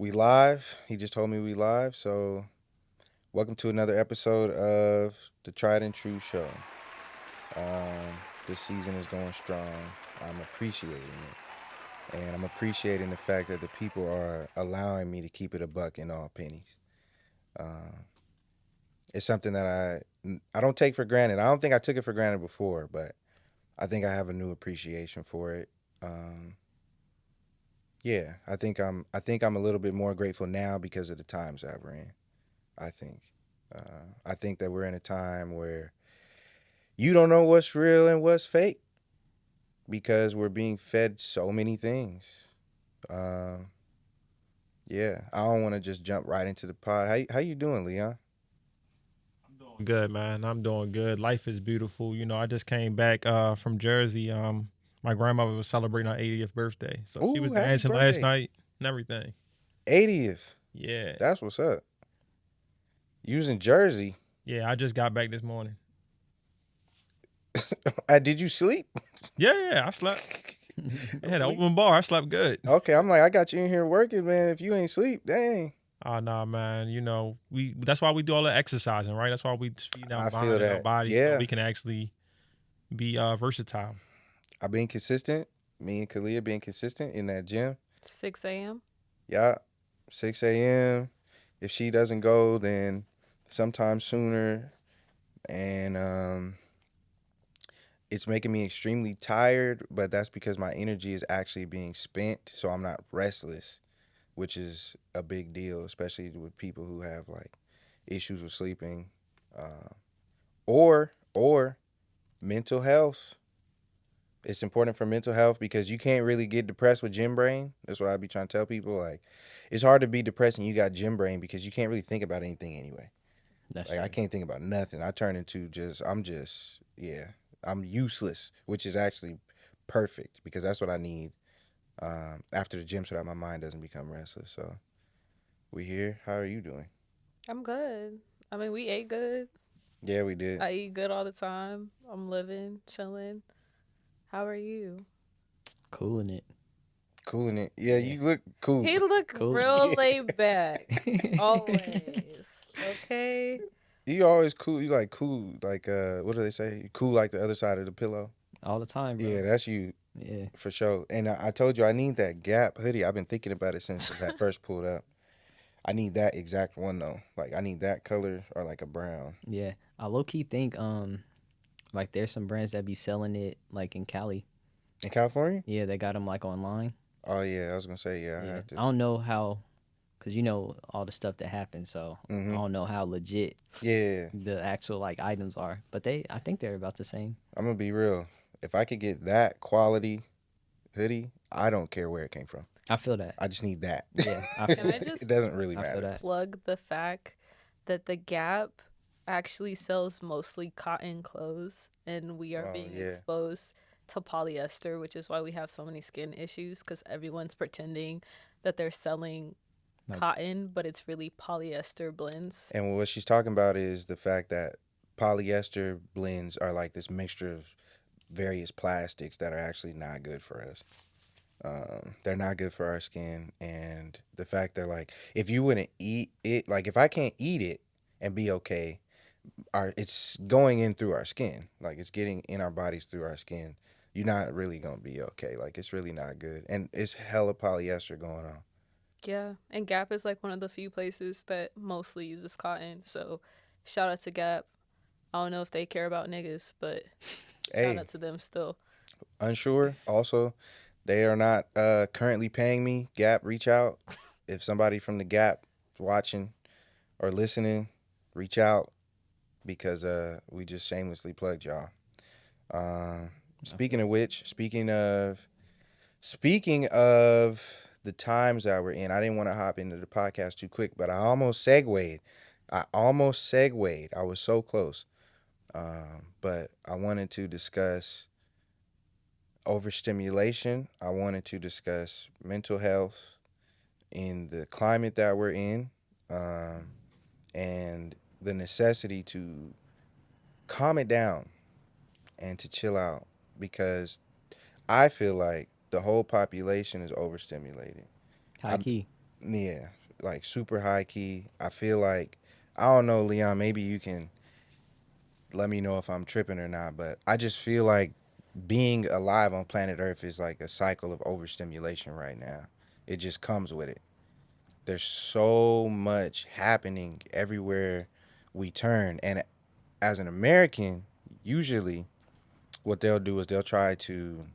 We live. He just told me we live. So, welcome to another episode of the Tried and True Show. This season is going strong. I'm appreciating it, and I'm appreciating the fact that the people are allowing me to keep it a buck in all pennies. Um, it's something that I don't take for granted. I don't think I took it for granted before, but I think I have a new appreciation for it. Um, yeah, I think I'm a little bit more grateful now because of the times that we're in. I think. I think that we're in a time where you don't know what's real and what's fake because we're being fed so many things. Um, yeah, I don't want to just jump right into the pod. How you doing, Leon? Doing good, man. I'm doing good. Life is beautiful. I just came back from Jersey. My grandmother was celebrating her 80th birthday, so she was Ooh, happy dancing last birthday, night and everything. 80th. Yeah, That's what's up. You was in Jersey. yeah. I just got back this morning. Did you sleep? Yeah. I slept. They had an We, open bar. I slept good. okay, I'm like I got you in here working, man. If you ain't sleep, dang. Oh nah, man. We that's why we do all the exercising, right? That's why we feed our I feel mind and our that. body so Yeah, we can actually be versatile. I've been consistent. Me and Kalia being consistent in that gym. 6 a.m. Yeah, 6 a.m. If she doesn't go, then sometime sooner. And it's making me extremely tired, but that's because my energy is actually being spent. So I'm not restless, which is a big deal, especially with people who have like issues with sleeping uh, or mental health. It's important for mental health because you can't really get depressed with gym brain. That's what I be trying to tell people. Like, it's hard to be depressed and you got gym brain because you can't really think about anything anyway. That's Like, I true. can't think about nothing. I turn into yeah, I'm useless, which is actually perfect because that's what I need after the gym so that my mind doesn't become restless. So, we here. How are you doing? I'm good. I mean, we ate good. Yeah, we did. I eat good all the time. I'm living, chilling. How are you? Cooling it. Cooling it. Yeah, Yeah. you look cool. He look Cooling real Yeah. laid back. it. Always. Okay. You always cool. You like cool, like, what do they say? Cool like the other side of the pillow. All the time, Yeah, bro. that's you. Yeah. For sure. And I told you I need that Gap hoodie. I've been thinking about it since that first pulled up. I need that exact one though. Like I need that color or like a brown. Yeah. I low key think like there's some brands that be selling it like in Cali. In California? Yeah, they got them like online. Oh yeah, I was gonna say yeah. I Yeah. have to. I don't know how, cause you know all the stuff that happened, so I Mhm. don't know how legit Yeah, the actual like items are. But I think they're about the same. I'm gonna be real. If I could get that quality hoodie, I don't care where it came from. I feel that. I just need that. Yeah, I Can feel I that. It just doesn't really I feel matter. that. plug the fact that the Gap actually sells mostly cotton clothes and we are Oh being yeah. exposed to polyester, which is why we have so many skin issues because everyone's pretending that they're selling Like, cotton, but it's really polyester blends. And what she's talking about is the fact that polyester blends are like this mixture of various plastics that are actually not good for us. They're not good for our skin, and the fact that like if you wouldn't eat it, like if I can't eat it and be okay, it's going in through our skin, like it's getting in our bodies through our skin. You're not really gonna be okay. Like it's really not good, and it's hella polyester going on. Yeah, and Gap is like one of the few places that mostly uses cotton. So, shout out to Gap. I don't know if they care about niggas, but shout Hey, out to them still. unsure. Also, they are not currently paying me. Gap, reach out if somebody from the Gap is watching or listening. Reach out because we just shamelessly plugged y'all. Um, I speaking feel of it. which, speaking of the times that we're in, I didn't want to hop into the podcast too quick, but I almost segued. I was so close. But I wanted to discuss overstimulation. I wanted to discuss mental health in the climate that we're in, um, and the necessity to calm it down and to chill out because I feel like the whole population is overstimulated. High I'm key. Yeah, like super high key. I feel like I don't know, Leon. Maybe you can let me know if I'm tripping or not, but I just feel like being alive on planet Earth is like a cycle of overstimulation right now. It just comes with it. There's so much happening everywhere we turn, and as an American, usually what they'll do is they'll try to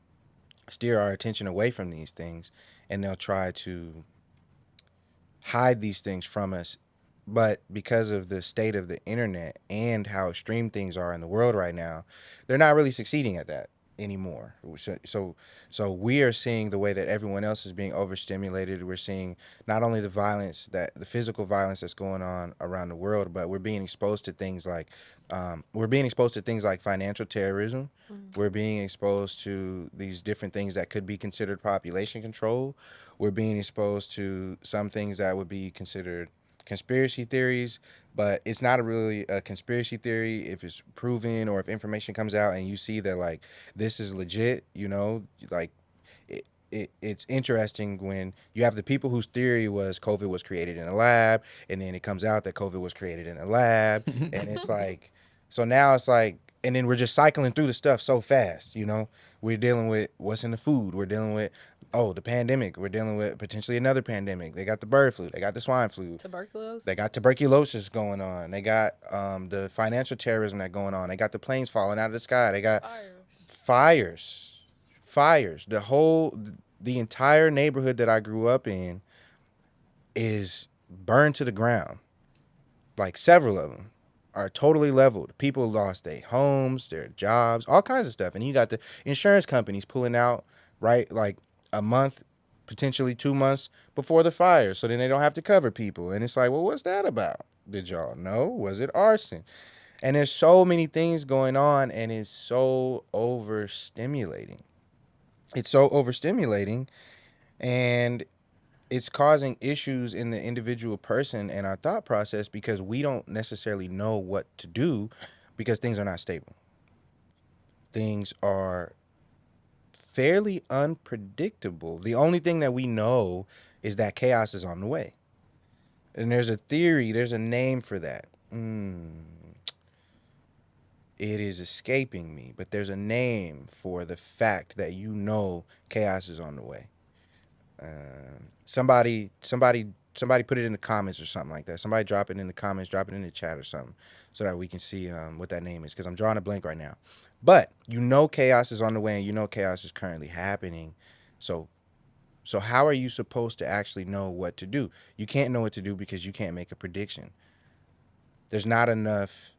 steer our attention away from these things, and they'll try to hide these things from us. But because of the state of the internet and how extreme things are in the world right now, they're not really succeeding at that anymore. So we are seeing the way that everyone else is being overstimulated. We're seeing not only the violence, that the physical violence that's going on around the world, but we're being exposed to things like financial terrorism. Mm. We're being exposed to these different things that could be considered population control. We're being exposed to some things that would be considered conspiracy theories, but it's not really a conspiracy theory if it's proven or if information comes out and you see that like this is legit, like it's interesting when you have the people whose theory was COVID was created in a lab, and then it comes out that COVID was created in a lab, and it's like, so now it's like, and then we're just cycling through the stuff so fast, We're dealing with what's in the food. We're dealing with, oh, the pandemic. We're dealing with potentially another pandemic. They got the bird flu. They got the swine flu. Tuberculosis. They got tuberculosis going on. They got the financial terrorism that going on. They got the planes falling out of the sky. They got Fires. fires, fires. The entire neighborhood that I grew up in is burned to the ground. Like several of them are totally leveled. People lost their homes, their jobs, all kinds of stuff. And you got the insurance companies pulling out, right? Like a month, potentially 2 months before the fire. So then they don't have to cover people. And it's like, well, what's that about? Did y'all know? Was it arson? And there's so many things going on, and it's so overstimulating. It's so overstimulating, and it's causing issues in the individual person and our thought process because we don't necessarily know what to do because things are not stable. Things are fairly unpredictable. The only thing that we know is that chaos is on the way. And there's a theory, there's a name for that. It is escaping me, but there's a name for the fact that chaos is on the way. Somebody put it in the comments or something like that. Somebody drop it in the comments, drop it in the chat or something, so that we can see what that name is. Because I'm drawing a blank right now. But chaos is on the way, and chaos is currently happening. So so how are you supposed to actually know what to do? You can't know what to do because you can't make a prediction. There's not enough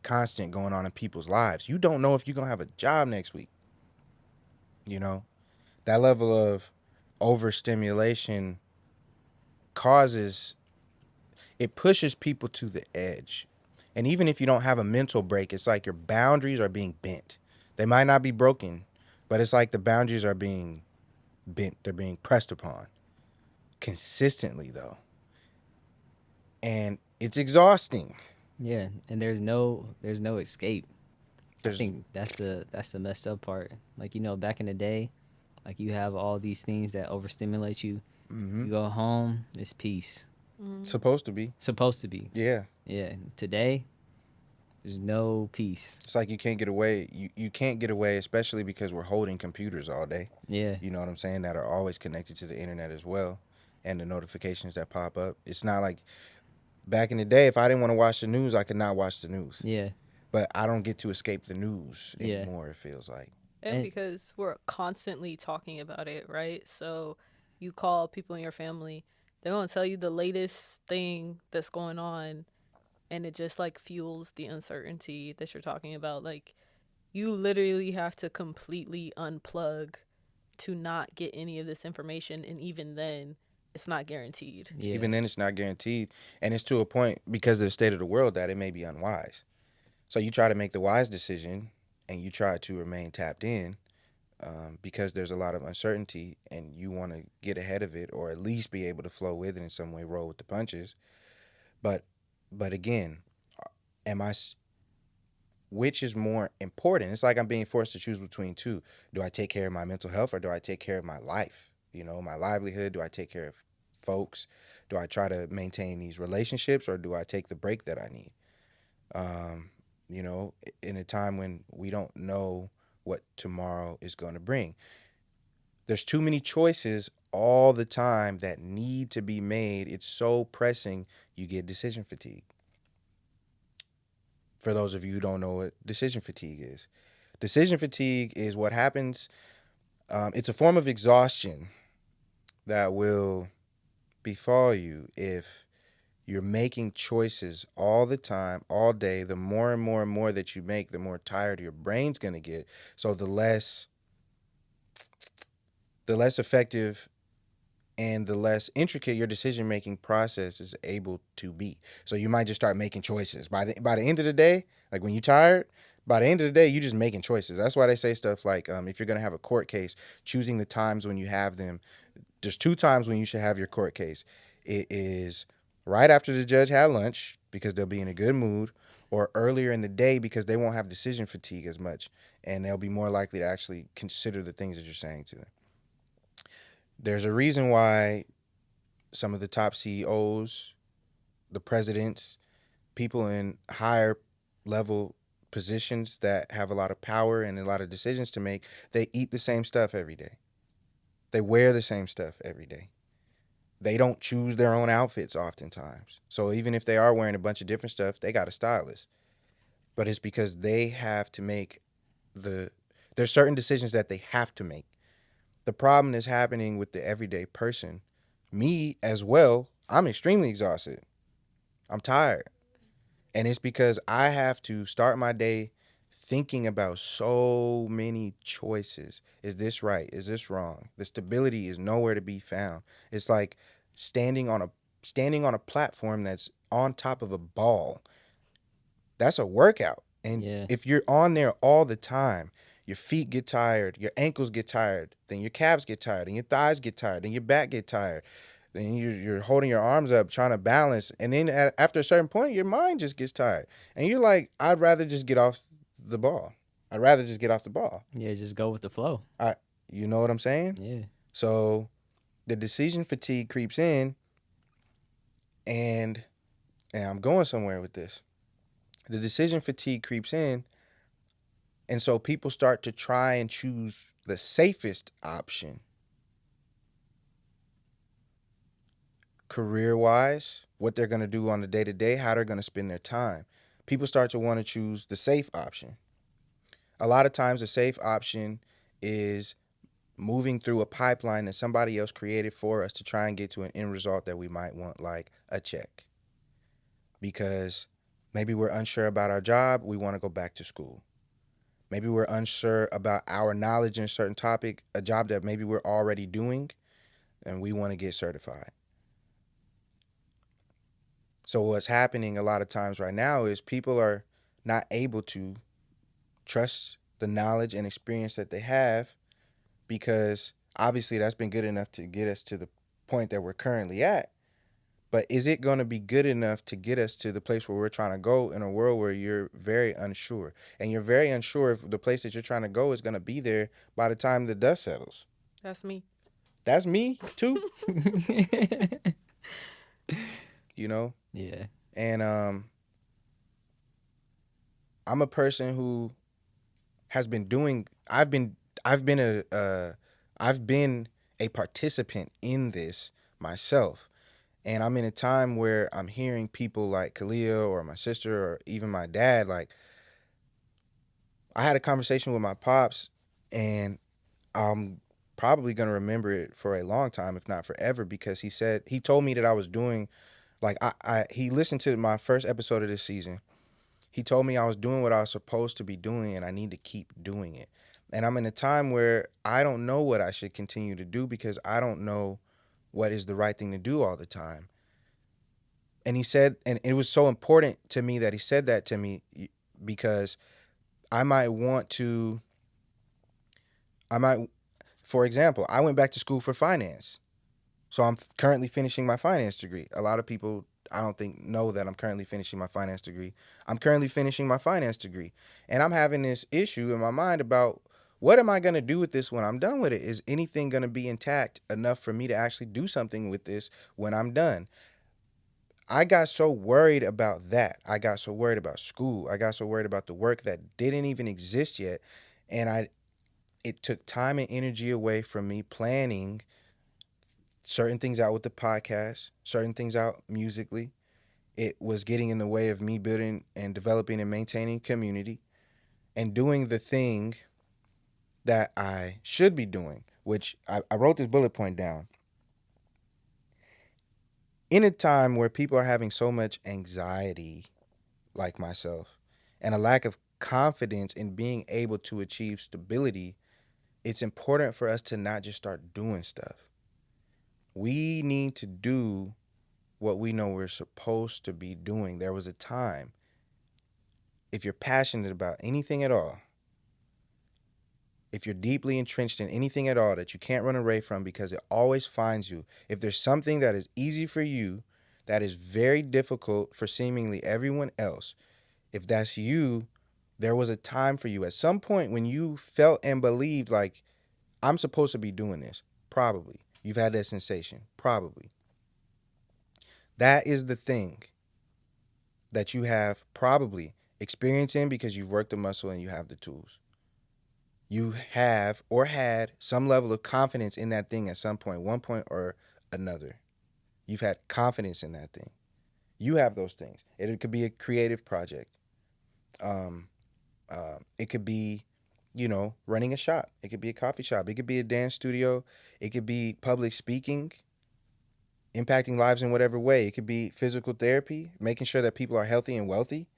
constant going on in people's lives. You don't know if you're gonna have a job next week. You know that level of overstimulation causes it pushes people to the edge. And even if you don't have a mental break, it's like your boundaries are being bent. They might not be broken, but it's like the boundaries are being bent. They're being pressed upon consistently, though. And it's exhausting. Yeah, and there's no escape. I There's, think that's the messed up part. Like, back in the day, like, you have all these things that overstimulate you. mm-hmm, You go home, it's peace. Mm. supposed to be. It's supposed to be. Yeah. Yeah. Today, there's no peace. It's like you can't get away. You can't get away, especially because we're holding computers all day. Yeah. You know what I'm saying? That are always connected to the internet as well. And the notifications that pop up. It's not like back in the day, if I didn't want to watch the news, I could not watch the news. Yeah. But I don't get to escape the news Yeah. anymore, it feels like. And And because we're constantly talking about it, right? So you call people in your family, they're going to tell you the latest thing that's going on, and it just like fuels the uncertainty that you're talking about. Like, you literally have to completely unplug to not get any of this information, and even then, it's not guaranteed. yeah. Even then, it's not guaranteed. And it's to a point, because of the state of the world, that it may be unwise. So you try to make the wise decision and you try to remain tapped in because there's a lot of uncertainty and you want to get ahead of it or at least be able to flow with it in some way, roll with the punches. But, but again, am I, which is more important? It's like I'm being forced to choose between two. Do I take care of my mental health or do I take care of my life? My livelihood? Do I take care of folks? Do I try to maintain these relationships, or do I take the break that I need? Um, you know, in a time when we don't know what tomorrow is going to bring. There's too many choices all the time that need to be made. It's so pressing, you get decision fatigue. For those of you who don't know what decision fatigue is, decision fatigue is what happens. It's a form of exhaustion that will befall you if you're making choices all the time, all day. The more and more and more that you make, the more tired your brain's going to get. So the less effective and the less intricate your decision making process is able to be. So you might just start making choices. By the end of the day, like when you're tired, by the end of the day, you're just making choices. That's why they say stuff like, if you're gonna have a court case, choosing the times when you have them. There's two times when you should have your court case. It is right after the judge had lunch because they'll be in a good mood, or earlier in the day because they won't have decision fatigue as much, and they'll be more likely to actually consider the things that you're saying to them. There's a reason why some of the top CEOs, the presidents, people in higher level positions that have a lot of power and a lot of decisions to make, they eat the same stuff every day. They wear the same stuff every day. They don't choose their own outfits oftentimes. So even if they are wearing a bunch of different stuff, they got a stylist. But it's because they have to make the there's certain decisions that they have to make. The problem is happening with the everyday person. Me as well, I'm extremely exhausted. I'm tired. And it's because I have to start my day thinking about so many choices. Is this right? Is this wrong? The stability is nowhere to be found. It's like standing on a standing on a platform that's on top of a ball. That's a workout. And Yeah. if you're on there all the time, your feet get tired, your ankles get tired, then your calves get tired, and your thighs get tired, and your back get tired. Then you're holding your arms up trying to balance, and then after a certain point, your mind just gets tired, and you're like, I'd rather just get off the ball. I'd rather just get off the ball. Yeah, just go with the flow. I, you know what I'm saying? Yeah. So the decision fatigue creeps in, and I'm going somewhere with this. The decision fatigue creeps in, and so people start to try and choose the safest option career wise, what they're going to do on the day to day, how they're going to spend their time. People start to want to choose the safe option. A lot of times, the safe option is moving through a pipeline that somebody else created for us to try and get to an end result that we might want, like a check. Because maybe we're unsure about our job, we want to go back to school. Maybe we're unsure about our knowledge in a certain topic, a job that maybe we're already doing, and we want to get certified. So what's happening a lot of times right now is people are not able to trust the knowledge and experience that they have, because obviously that's been good enough to get us to the point that we're currently at. But is it going to be good enough to get us to the place where we're trying to go in a world where you're very unsure? And you're very unsure if the place that you're trying to go is going to be there by the time the dust settles. That's me. That's me too, you know? Yeah. And I'm a person who has been doing I've been I've been a participant in this myself. And I'm in a time where I'm hearing people like Kalia or my sister or even my dad. Like, I had a conversation with my pops, and I'm probably gonna remember it for a long time, if not forever, because he told me that I was doing like he listened to my first episode of this season. He told me I was doing what I was supposed to be doing and I need to keep doing it. And I'm in a time where I don't know what I should continue to do because I don't know what is the right thing to do all the time. And he said, and it was so important to me that he said that to me, because I might want to, I might, for example, I went back to school for finance. So I'm currently finishing my finance degree. A lot of people, I don't think, know that I'm currently finishing my finance degree. I'm currently finishing my finance degree. And I'm having this issue in my mind about What am I going to do with this when I'm done with it? Is anything going to be intact enough for me to actually do something with this when I'm done? I got so worried about that. I got so worried about school. I got so worried about the work that didn't even exist yet. And it took time and energy away from me planning certain things out with the podcast, certain things out musically. It was getting in the way of me building and developing and maintaining community and doing the thing that I should be doing, which I wrote this bullet point down. In a time where people are having so much anxiety, like myself, and a lack of confidence in being able to achieve stability, it's important for us to not just start doing stuff. We need to do what we know we're supposed to be doing. There was a time, if you're passionate about anything at all, if you're deeply entrenched in anything at all that you can't run away from because it always finds you, if there's something that is easy for you, that is very difficult for seemingly everyone else, if that's you, there was a time for you at some point when you felt and believed like, I'm supposed to be doing this. Probably. You've had that sensation. Probably. That is the thing that you have probably experience in because you've worked the muscle and you have the tools. You have or had some level of confidence in that thing at some point, one point or another. You've had confidence in that thing. You have those things. It could be a creative project. Um, it could be, running a shop. It could be a coffee shop. It could be a dance studio. It could be public speaking, impacting lives in whatever way. It could be physical therapy, making sure that people are healthy and wealthy,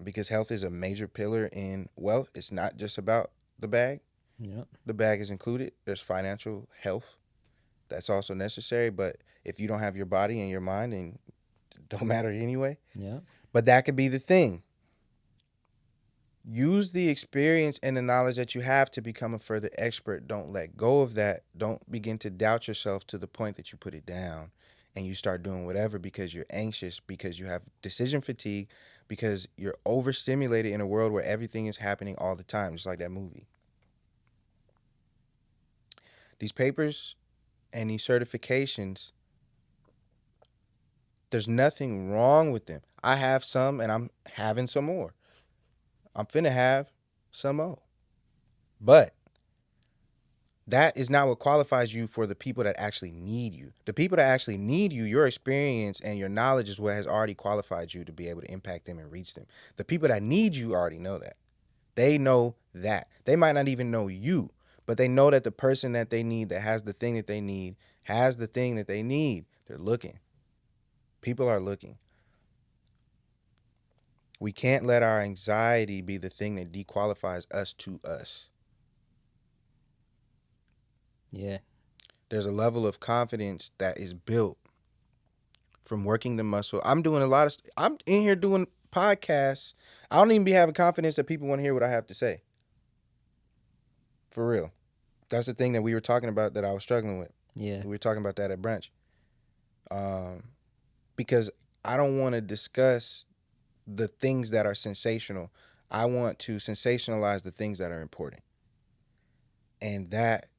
because health is a major pillar in wealth. It's not just about the bag. Yep. The bag is included. There's financial health that's also necessary. But if you don't have your body and your mind, and it don't matter anyway. Yep. But that could be the thing. Use the experience and the knowledge that you have to become a further expert. Don't let go of that. Don't begin to doubt yourself to the point that you put it down and you start doing whatever because you're anxious, because you have decision fatigue, because you're overstimulated in a world where everything is happening all the time, just like that movie. These papers and these certifications, there's nothing wrong with them. I have some and I'm having some more. I'm finna have some more. But that is not what qualifies you for the people that actually need you. The people that actually need you, your experience and your knowledge is what has already qualified you to be able to impact them and reach them. The people that need you already know that. They know that. They might not even know you, but they know that the person that they need, that has the thing that they need, has the thing that they need. They're looking. People are looking. We can't let our anxiety be the thing that dequalifies us to us. Yeah. There's a level of confidence that is built from working the muscle. I'm doing a lot of, I'm in here doing podcasts. I don't even be having confidence that people want to hear what I have to say. For real. That's the thing that we were talking about that I was struggling with. Yeah. We were talking about that at brunch. Um, because I don't want to discuss the things that are sensational. I want to sensationalize the things that are important. And that,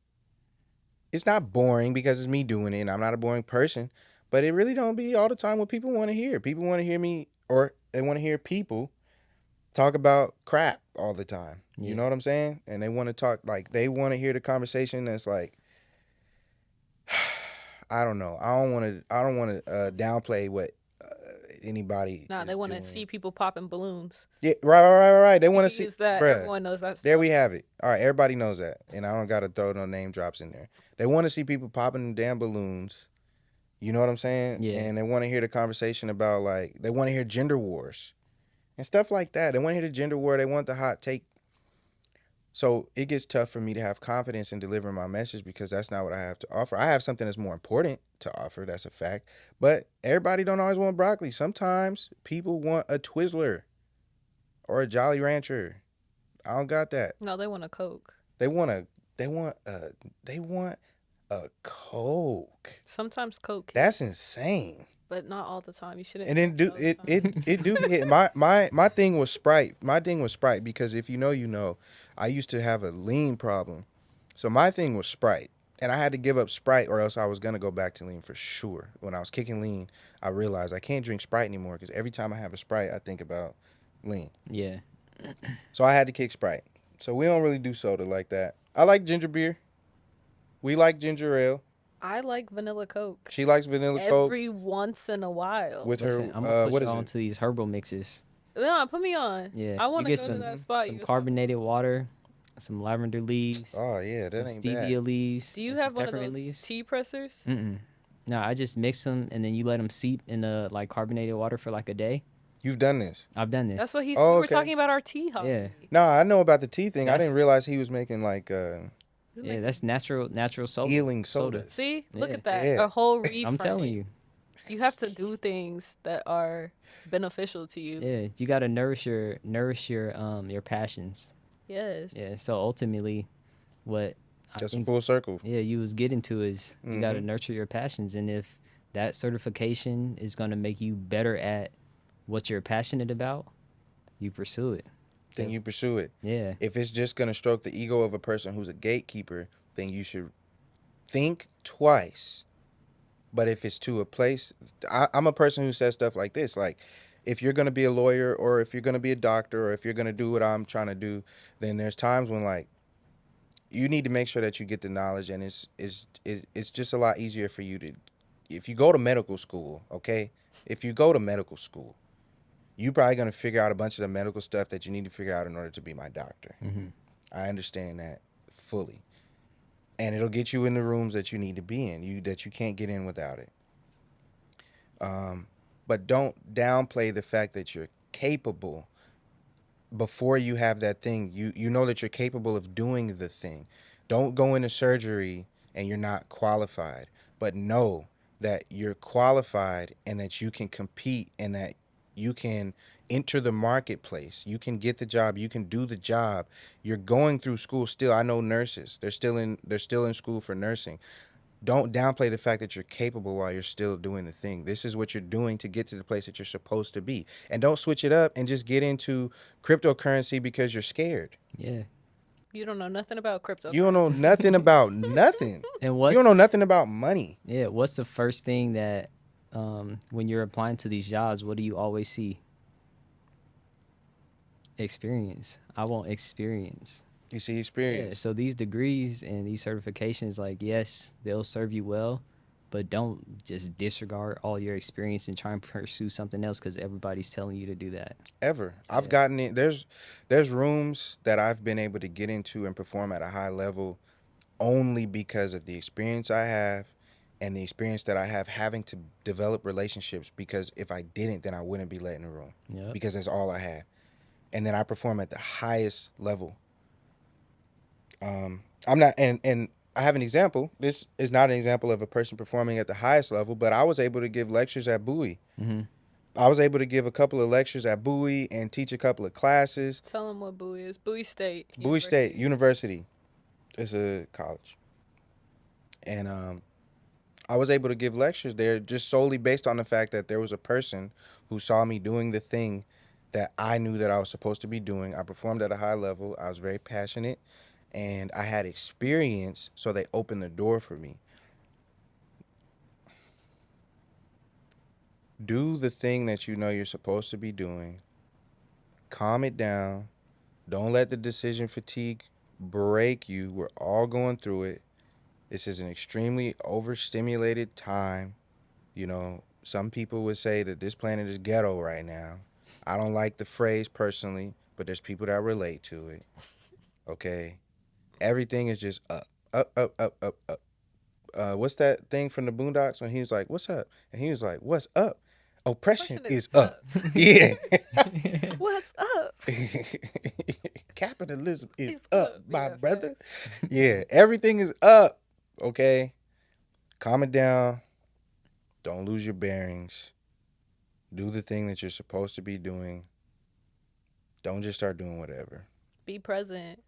it's not boring because it's me doing it and I'm not a boring person, but it really don't be all the time what people want to hear. People want to hear me, or they want to hear people talk about crap all the time. You Yeah. know what I'm saying? And they want to talk, like, they want to hear the conversation that's like, I don't know. I don't want to downplay what anybody Nah, they is want to see doing. people popping balloons. Yeah, right. They You want to can see, use that. bruh. Everyone knows that There stuff. we have it. All right, everybody knows that, and I don't gotta throw no name drops in there. They want to see people popping damn balloons. You know what I'm saying? Yeah. And they want to hear the conversation about, like, they want to hear gender wars and stuff like that. They want to hear the gender war. They want the hot take. So it gets tough for me to have confidence in delivering my message because that's not what I have to offer. I have something that's more important to offer. That's a fact. But everybody don't always want broccoli. Sometimes people want a Twizzler or a Jolly Rancher. I don't got that. No, they want a Coke. They want a they want a Coke. Sometimes Coke That's hits, insane. but not all the time. You shouldn't And then drink it do all the it time. it do be hit. My thing was Sprite. My thing was Sprite because if you know, you know. I used to have a lean problem, so my thing was Sprite, and I had to give up Sprite or else I was gonna go back to lean for sure. When I was kicking lean, I realized I can't drink Sprite anymore because every time I have a Sprite, I think about lean. Yeah. So I had to kick Sprite. So we don't really do soda like that. I like ginger beer. We like ginger ale. I like vanilla Coke She likes vanilla Coke every once in a while. with her Listen, I'm gonna put what you is on it? to these herbal mixes. No, put me on. Yeah, I you want to get go to that spot you some was talking about. carbonated water, some lavender leaves, Oh yeah, some that ain't bad. stevia leaves, Do you and some have one of peppermint those leaves. tea pressers? Mm-mm. No, I just mix them and then you let them seep in the like carbonated water for like a day. You've done this. I've done That's this. what he's. Oh, We were okay. talking about our tea Yeah, hobby. No, I know about the tea thing. I didn't that's realize he was making like He's yeah, making. that's natural healing soda. sodas. See, look Yeah, at that. Yeah. A whole I'm telling reframe. you. You have to do things that are beneficial to you. Yeah, you gotta nourish your passions. Yes. Yeah, so ultimately, what I That's a think full circle. yeah you was getting to is you gotta Mm-hmm. nurture your passions, and if that certification is gonna make you better at what you're passionate about, you pursue it. Then you pursue it. Yeah, If it's just gonna stroke the ego of a person who's a gatekeeper, then you should think twice. But if it's to a place, I'm a person who says stuff like this, like, if you're gonna be a lawyer or if you're gonna be a doctor or if you're gonna do what I'm trying to do, then there's times when like you need to make sure that you get the knowledge, and it's just a lot easier for you to, if you go to medical school, okay, if you go to medical school, you probably going to figure out a bunch of the medical stuff that you need to figure out in order to be my doctor. hmm I understand that fully, and it'll get you in the rooms that you need to be in, you that you can't get in without it. um, but don't downplay the fact that you're capable. Before you have that thing, you know that you're capable of doing the thing. Don't go into surgery and you're not qualified, but know that you're qualified and that you can compete and that you can enter the marketplace. You can get the job, you can do the job. You're going through school still. I know nurses. They're still in school for nursing. Don't downplay the fact that you're capable while you're still doing the thing. This is what you're doing to get to the place that you're supposed to be. And don't switch it up and just get into cryptocurrency because you're scared. yeah. You don't know nothing about You don't know cryptocurrency. nothing about nothing. And You don't know nothing about money. what's the first thing that when you're applying to these jobs, what do you always see? Experience. I want experience. You see Yeah, experience. so these degrees and these certifications, like, yes, they'll serve you well, but don't just disregard all your experience and try and pursue something else because everybody's telling you to do that. Ever. I've Yeah. gotten in there's rooms that I've been able to get into and perform at a high level only because of the experience I have and the experience that I have having to develop relationships, because if I didn't, then I wouldn't be let in the room Yep. because that's all I had. And then I perform at the highest level. I'm not, and I have an example. This is not an example of a person performing at the highest level, but I was able to give lectures at Bowie. hmm I was able to give a couple of lectures at Bowie and teach a couple of classes. Tell them what Bowie is. Bowie State Bowie State University. University is a college, and I was able to give lectures there just solely based on the fact that there was a person who saw me doing the thing that I knew that I was supposed to be doing. I performed at a high level. I was very passionate, and I had experience, so they opened the door for me. Do the thing that you know you're supposed to be doing. Calm it down. Don't let the decision fatigue break you. We're all going through it. This is an extremely overstimulated time. You know, some people would say that this planet is ghetto right now. I don't like the phrase personally, but there's people that relate to it. Okay? Everything is just up. Up, up, up, up, up. What's that thing from the Boondocks when he was like, "What's up?" And he was like, "What's up? Oppression Question is is up." up. Yeah. What's up? Capitalism is It's up, up. my Yeah, brother. facts. Yeah, everything is up. Okay? Calm it down. Don't lose your bearings. Do the thing that you're supposed to be doing. Don't just start doing whatever. Be present.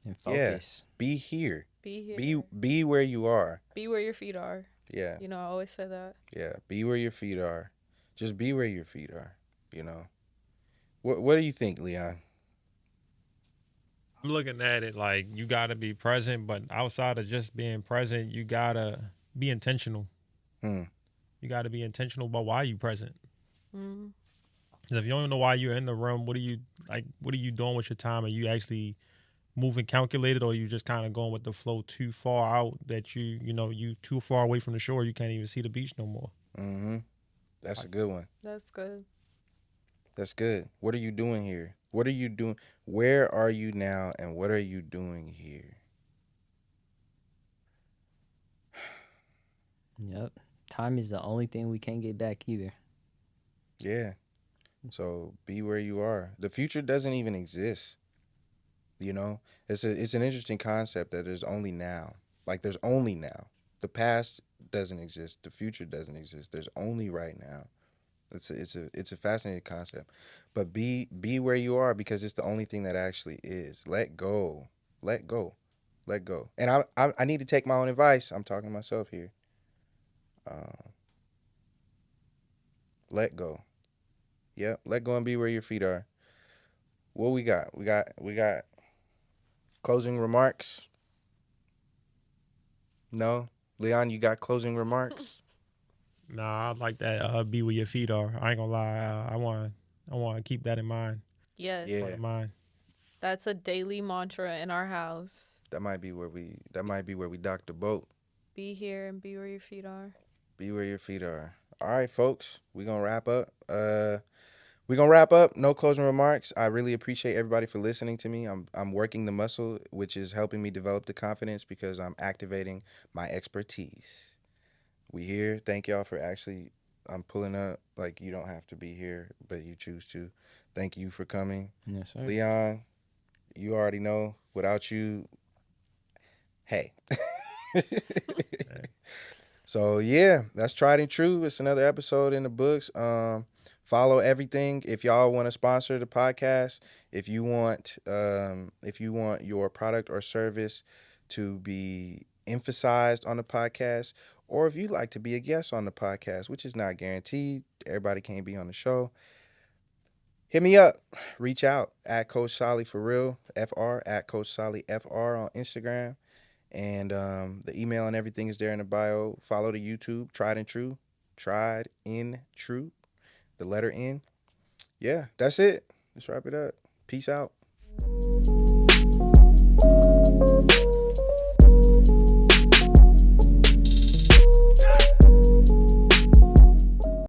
And Yeah. focus. Be here. Be here. Be where you are. Be where your feet are. Yeah, I always say that. yeah. Be where your feet are. Just be where your feet are. You know. What do you think, Leon? I'm looking at it like you got to be present, but outside of just being present, you got to be intentional. Hmm. You got to be intentional about why you present. Mm. 'Cause if you don't know why you're in the room, what are you like? What are you doing with your time? Are you actually moving calculated, or are you just kind of going with the flow too far out that you too far away from the shore, you can't even see the beach no more? Mm-hmm. That's a Like, good one. That's good. That's good. What are you doing here? What are you doing? Where are you now, and what are you doing here? Yep. Time is the only thing we can't get back either. Yeah. So be where you are. The future doesn't even exist. You know, it's an interesting concept that there's only now. Like there's only now. The past doesn't exist. The future doesn't exist. There's only right now. It's a fascinating concept. But be where you are because it's the only thing that actually is. Let go. Let go. Let go. And I need to take my own advice. I'm talking to myself here. Uh, let go. Yep. Let go and be where your feet are. What we got? We got closing remarks. No, Leon, you got closing remarks. nah, I like that. Be where your feet are. I ain't gonna lie. I want to keep that in mind. Yes. Front Yeah, of mind. That's a daily mantra in our house. that Be, might be where we dock the boat. be here and be where your feet are. Be where your feet are. All right, folks, we gonna wrap up. We gonna wrap up. No closing remarks. I really appreciate everybody for listening to me. I'm working the muscle, which is helping me develop the confidence because I'm activating my expertise. We here. Thank y'all for actually. I'm pulling up. Like you don't have to be here, but you choose to. Thank you for coming, Yes, sir. Leon. You already know. Without you, hey. Yeah. So yeah, that's tried and true. It's another episode in the books. Follow everything. If y'all want to sponsor the podcast, if you want your product or service to be emphasized on the podcast, or if you'd like to be a guest on the podcast, which is not guaranteed, everybody can't be on the show. Hit me up. Reach out at Coach Solly for real, FR at Coach Solly FR on Instagram. And the email and everything is there in the bio. Follow the YouTube, Tried and True. Tried in True. The letter N. Yeah, that's it. Let's wrap it up. Peace out.